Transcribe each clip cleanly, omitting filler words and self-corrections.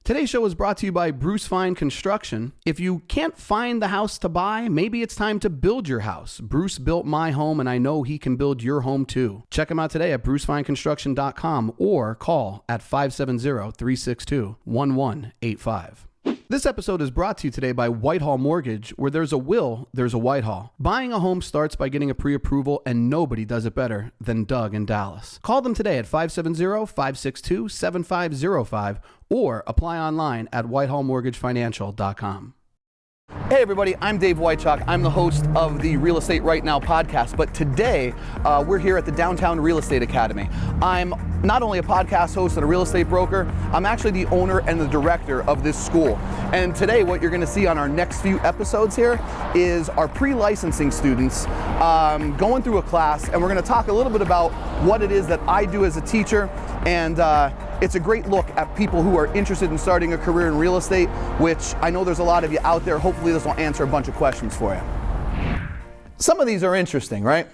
Today's show is brought to you by Bruce Fine Construction. If you can't find the house to buy, maybe it's time to build your house. Bruce built my home, and I know he can build your home too. Check him out today at brucefineconstruction.com or call at 570-362-1185. This episode is brought to you today by Whitehall Mortgage. Where there's a will, there's a Whitehall. Buying a home starts by getting a pre-approval, and nobody does it better than Doug in Dallas. Call them today at 570-562-7505 or apply online at whitehallmortgagefinancial.com. Hey everybody, I'm Dave Wychak. I'm the host of the Real Estate Right Now podcast, but today we're here at the Downtown Real Estate Academy. I'm not only a podcast host and a real estate broker, I'm actually the owner and the director of this school. And today what you're going to see on our next few episodes here is our pre-licensing students going through a class, and we're going to talk a little bit about what it is that I do as a teacher, and it's a great look at people who are interested in starting a career in real estate, which I know there's a lot of you out there. Hopefully this will answer a bunch of questions for you. Some of these are interesting, right?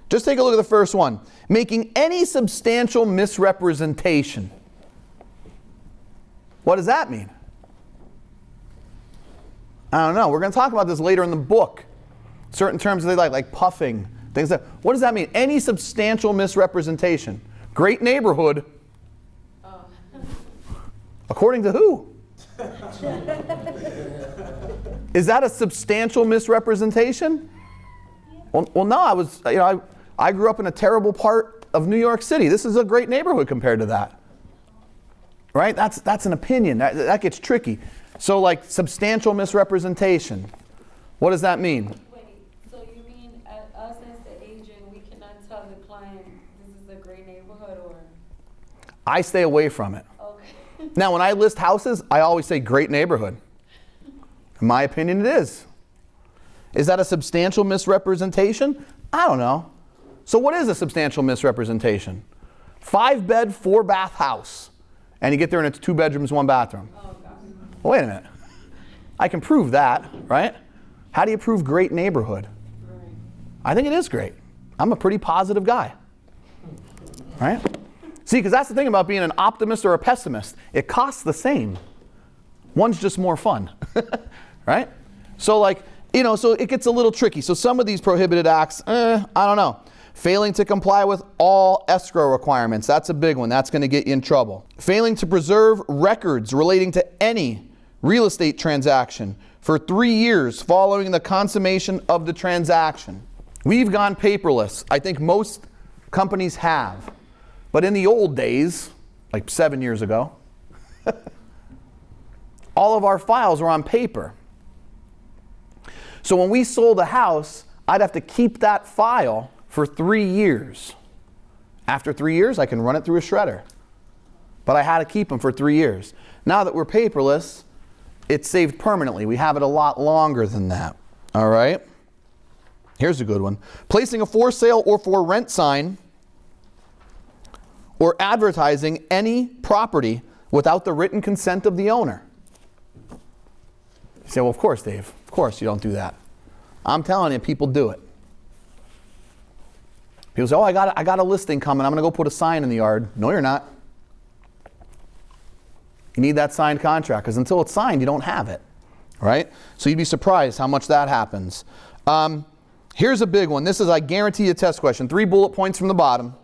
Just take a look at the first one. Making any substantial misrepresentation. What does that mean? I don't know. We're going to talk about this later in the book. Certain terms they like puffing, things like that. What does that mean? Any substantial misrepresentation. Great neighborhood. According to who? Is that a substantial misrepresentation? Well, no. I grew up in a terrible part of New York City. This is a great neighborhood compared to that, right? That's an opinion. That gets tricky. So, like substantial misrepresentation. What does that mean? Wait. So you mean us as the agent, we cannot tell the client this is a great neighborhood, or? I stay away from it. Now, when I list houses, I always say great neighborhood. In my opinion, it is. Is that a substantial misrepresentation? I don't know. So what is a substantial misrepresentation? 5-bed, 4-bath house. And you get there and it's 2 bedrooms, 1 bathroom. Oh, God. Well, wait a minute. I can prove that, right? How do you prove great neighborhood? Right. I think it is great. I'm a pretty positive guy, right? See, because that's the thing about being an optimist or a pessimist. It costs the same. One's just more fun, right? So so it gets a little tricky. So some of these prohibited acts, I don't know. Failing to comply with all escrow requirements. That's a big one. That's going to get you in trouble. Failing to preserve records relating to any real estate transaction for 3 years following the consummation of the transaction. We've gone paperless. I think most companies have. But in the old days, like 7 years ago, all of our files were on paper. So when we sold a house, I'd have to keep that file for 3 years. After 3 years, I can run it through a shredder. But I had to keep them for 3 years. Now that we're paperless, it's saved permanently. We have it a lot longer than that. All right? Here's a good one. Placing a for sale or for rent sign or advertising any property without the written consent of the owner. You say, well, of course, Dave. Of course you don't do that. I'm telling you, people do it. People say, oh, I got a listing coming. I'm going to go put a sign in the yard. No, you're not. You need that signed contract, because until it's signed, you don't have it, right? So you'd be surprised how much that happens. Here's a big one. This is, I guarantee you, a test question. 3 bullet points from the bottom.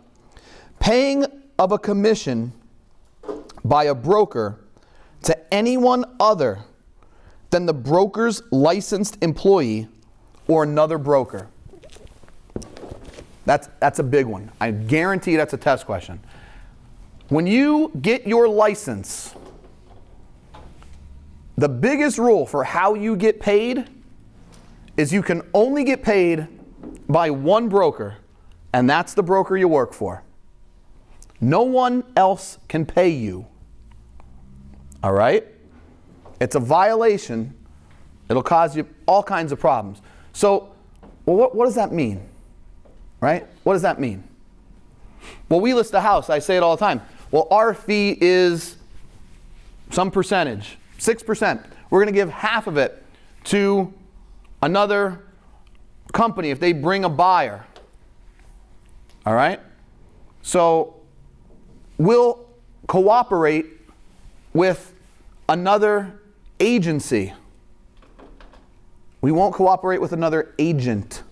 Paying of a commission by a broker to anyone other than the broker's licensed employee or another broker. That's a big one. I guarantee that's a test question. When you get your license, the biggest rule for how you get paid is you can only get paid by one broker, and that's the broker you work for. No one else can pay you. All right? It's a violation. It'll cause you all kinds of problems. So, well, what does that mean? Right? What does that mean? Well, we list a house. I say it all the time. Well, our fee is some percentage, 6%. We're going to give half of it to another company if they bring a buyer. All right? So we'll cooperate with another agency. We won't cooperate with another agent.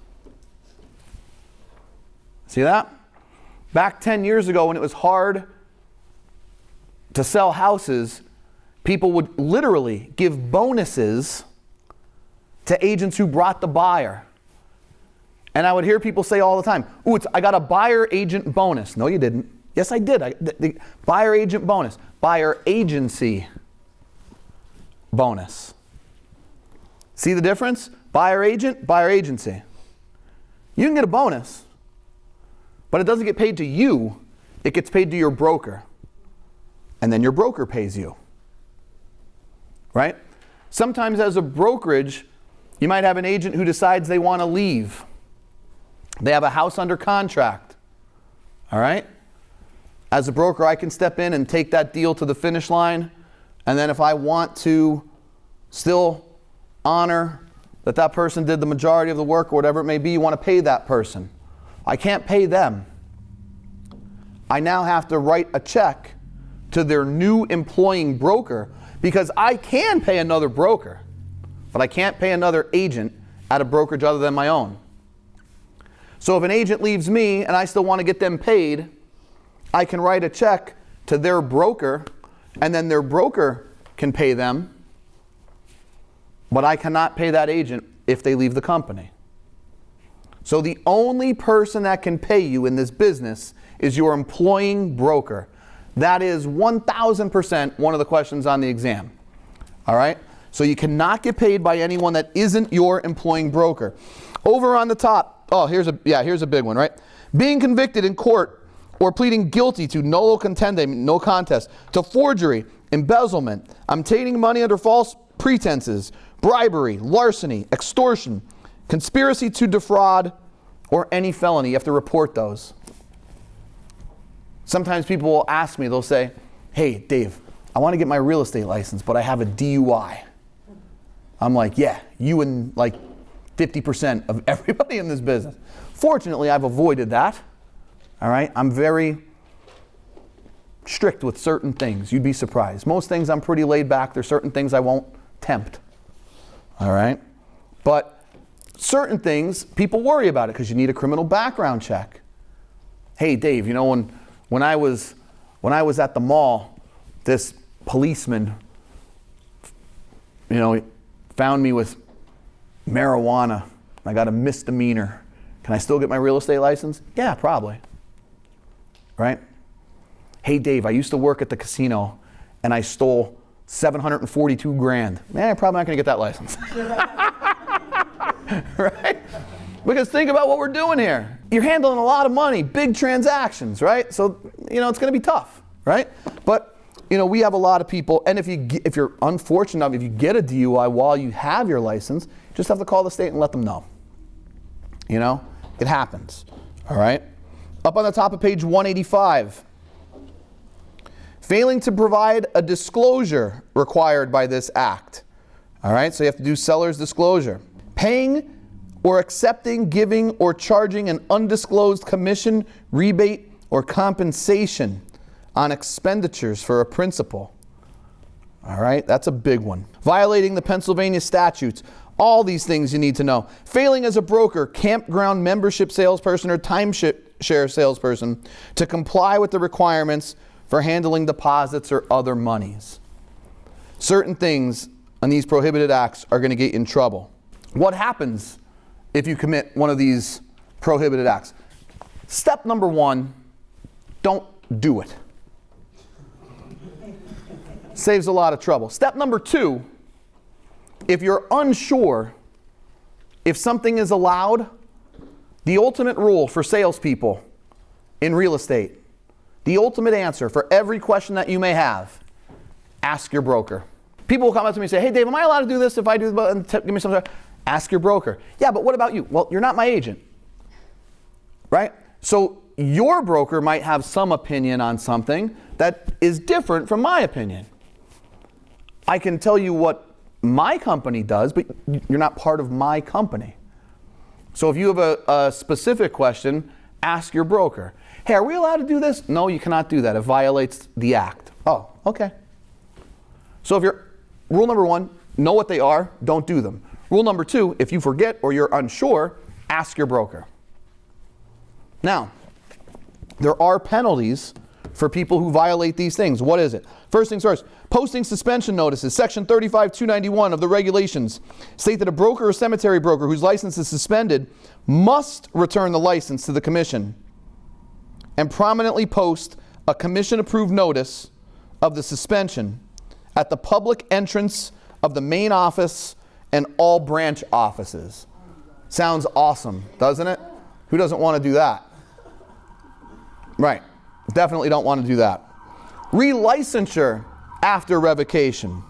See that? Back 10 years ago when it was hard to sell houses, people would literally give bonuses to agents who brought the buyer. And I would hear people say all the time, ooh, I got a buyer agent bonus. No, you didn't. Yes, I did. The buyer agent bonus. Buyer agency bonus. See the difference? Buyer agent, buyer agency. You can get a bonus, but it doesn't get paid to you. It gets paid to your broker. And then your broker pays you. Right? Sometimes as a brokerage, you might have an agent who decides they want to leave. They have a house under contract. All right? As a broker, I can step in and take that deal to the finish line. And then if I want to still honor that that person did the majority of the work or whatever it may be, you want to pay that person. I can't pay them. I now have to write a check to their new employing broker because I can pay another broker, but I can't pay another agent at a brokerage other than my own. So if an agent leaves me and I still want to get them paid, I can write a check to their broker and then their broker can pay them, but I cannot pay that agent if they leave the company. So the only person that can pay you in this business is your employing broker. That is 1,000% one of the questions on the exam. All right? So you cannot get paid by anyone that isn't your employing broker. Over on the top, here's a big one, right? Being convicted in court or pleading guilty to nolo contendere, no contest, to forgery, embezzlement, obtaining money under false pretenses, bribery, larceny, extortion, conspiracy to defraud, or any felony. You have to report those. Sometimes people will ask me, they'll say, hey, Dave, I want to get my real estate license, but I have a DUI. I'm like, yeah, you and like 50% of everybody in this business. Fortunately, I've avoided that. All right? I'm very strict with certain things. You'd be surprised. Most things I'm pretty laid back. There's certain things I won't tempt. All right? But certain things, people worry about it because you need a criminal background check. Hey, Dave, you know, when I was at the mall, this policeman, you know, found me with marijuana. I got a misdemeanor. Can I still get my real estate license? Yeah, probably. Right? Hey, Dave, I used to work at the casino and I stole $742,000. Man, I'm probably not going to get that license. Right? Because think about what we're doing here. You're handling a lot of money, big transactions, right? So, you know, it's going to be tough, right? But, you know, we have a lot of people, and if you're unfortunate enough, if you get a DUI while you have your license, you just have to call the state and let them know. You know, it happens, all right? Up on the top of page 185, failing to provide a disclosure required by this act. All right, so you have to do seller's disclosure. Paying or accepting, giving, or charging an undisclosed commission, rebate, or compensation on expenditures for a principal. All right, that's a big one. Violating the Pennsylvania statutes. All these things you need to know. Failing as a broker, campground membership salesperson, or timeshare salesperson to comply with the requirements for handling deposits or other monies. Certain things on these prohibited acts are going to get you in trouble. What happens if you commit one of these prohibited acts? Step number one, don't do it. Saves a lot of trouble. Step number two, if you're unsure if something is allowed, the ultimate rule for salespeople in real estate, the ultimate answer for every question that you may have, ask your broker. People will come up to me and say, hey, Dave, am I allowed to do this if I do this? Give me some. Ask your broker. Yeah, but what about you? Well, you're not my agent, right? So your broker might have some opinion on something that is different from my opinion. I can tell you what my company does, but you're not part of my company. So if you have a specific question, ask your broker. Hey, are we allowed to do this? No, you cannot do that. It violates the act. Oh, okay. So rule number 1, know what they are, don't do them. Rule number 2, if you forget or you're unsure, ask your broker. Now, there are penalties for people who violate these things. What is it? First things first, posting suspension notices. Section 35-291 of the regulations state that a broker or cemetery broker whose license is suspended must return the license to the commission and prominently post a commission-approved notice of the suspension at the public entrance of the main office and all branch offices. Sounds awesome, doesn't it? Who doesn't want to do that? Right. Definitely don't want to do that. Relicensure after revocation.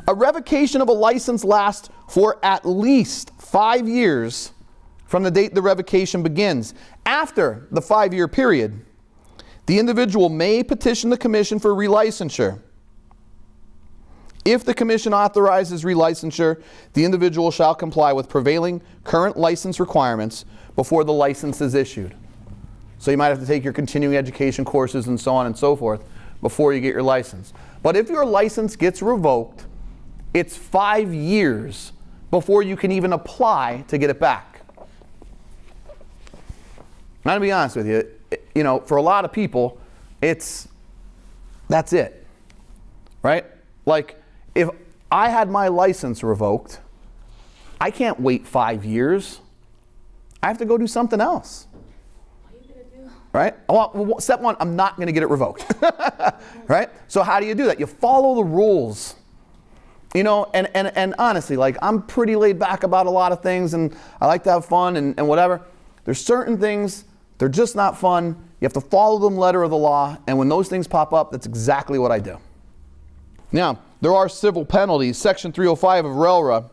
A revocation of a license lasts for at least 5 years from the date the revocation begins. After the 5-year period, the individual may petition the commission for relicensure. If the commission authorizes relicensure, the individual shall comply with prevailing current license requirements before the license is issued. So you might have to take your continuing education courses and so on and so forth before you get your license. But if your license gets revoked, it's 5 years before you can even apply to get it back. Now, to be honest with you, for a lot of people, that's it, right? Like, if I had my license revoked, I can't wait 5 years. I have to go do something else. Right? Well, step 1, I'm not going to get it revoked. Right? So how do you do that? You follow the rules. And honestly, like, I'm pretty laid back about a lot of things, and I like to have fun and whatever. There's certain things, they're just not fun. You have to follow the letter of the law, and when those things pop up, that's exactly what I do. Now, there are civil penalties. Section 305 of RELRA.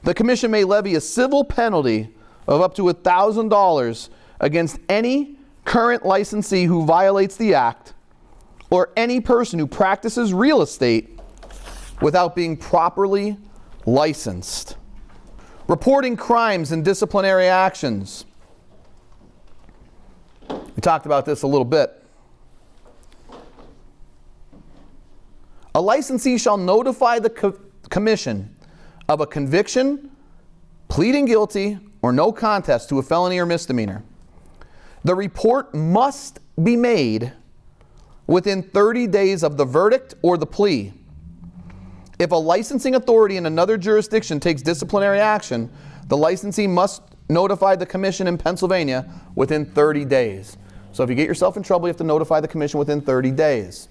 The commission may levy a civil penalty of up to $1,000 against any current licensee who violates the act or any person who practices real estate without being properly licensed. Reporting crimes and disciplinary actions. We talked about this a little bit. A licensee shall notify the commission of a conviction, pleading guilty, or no contest to a felony or misdemeanor. The report must be made within 30 days of the verdict or the plea. If a licensing authority in another jurisdiction takes disciplinary action, the licensee must notify the commission in Pennsylvania within 30 days. So if you get yourself in trouble, you have to notify the commission within 30 days.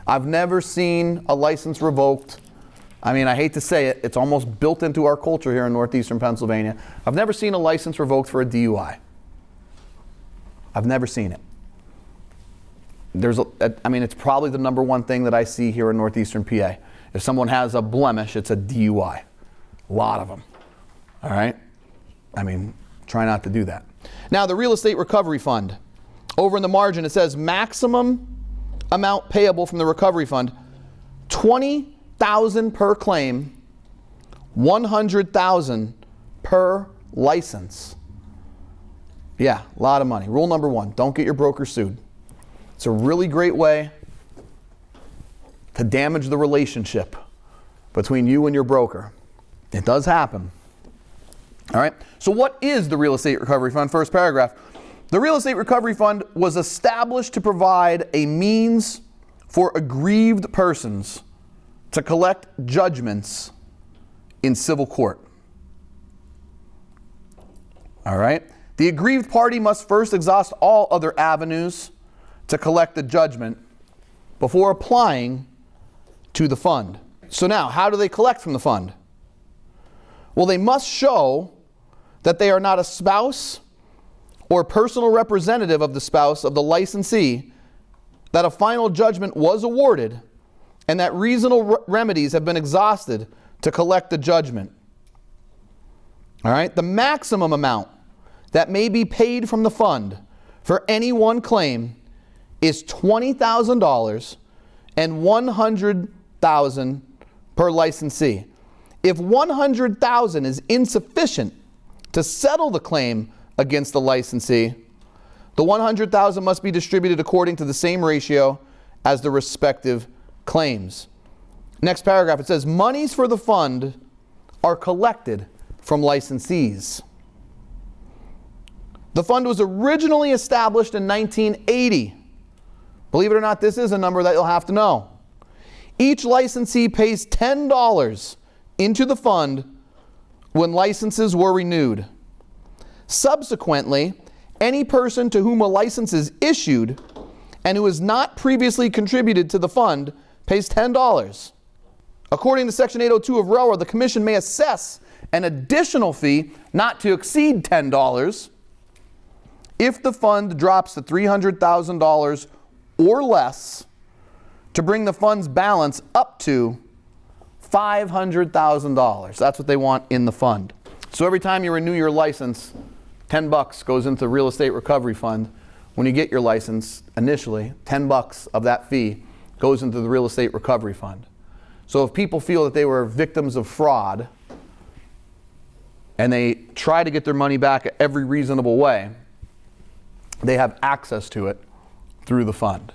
I've never seen a license revoked. I mean, I hate to say it, it's almost built into our culture here in northeastern Pennsylvania. I've never seen a license revoked for a DUI. I've never seen it. It's probably the number one thing that I see here in northeastern PA. If someone has a blemish, it's a DUI. A lot of them. All right? Try not to do that. Now, the Real Estate Recovery Fund. Over in the margin, it says maximum amount payable from the recovery fund, $20,000 per claim, $100,000 per license. Yeah, a lot of money. Rule number 1, don't get your broker sued. It's a really great way to damage the relationship between you and your broker. It does happen. All right, so what is the Real Estate Recovery Fund? First paragraph. The Real Estate Recovery Fund was established to provide a means for aggrieved persons to collect judgments in civil court. All right? The aggrieved party must first exhaust all other avenues to collect the judgment before applying to the fund. So now, how do they collect from the fund? Well, they must show that they are not a spouse or personal representative of the spouse of the licensee, that a final judgment was awarded, and that reasonable remedies have been exhausted to collect the judgment. All right? The maximum amount that may be paid from the fund for any one claim is $20,000 and $100,000 per licensee. If $100,000 is insufficient to settle the claim against the licensee, The $100,000 must be distributed according to the same ratio as the respective claims. Next paragraph, it says, monies for the fund are collected from licensees. The fund was originally established in 1980. Believe it or not, this is a number that you'll have to know. Each licensee pays $10 into the fund when licenses were renewed. Subsequently, any person to whom a license is issued and who has not previously contributed to the fund pays $10. According to Section 802 of Railroad, the Commission may assess an additional fee not to exceed $10 if the fund drops to $300,000 or less to bring the fund's balance up to $500,000. That's what they want in the fund. So every time you renew your license, $10 goes into the real estate recovery fund. When you get your license, initially, $10 of that fee goes into the real estate recovery fund. So if people feel that they were victims of fraud and they try to get their money back every reasonable way, they have access to it through the fund.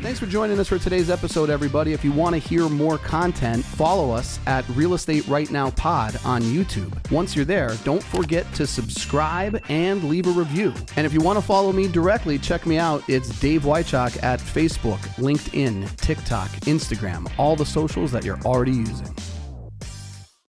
Thanks for joining us for today's episode, everybody. If you want to hear more content, follow us at Real Estate Right Now Pod on YouTube. Once you're there, don't forget to subscribe and leave a review. And if you want to follow me directly, check me out. It's Dave Wychock at Facebook, LinkedIn, TikTok, Instagram, all the socials that you're already using.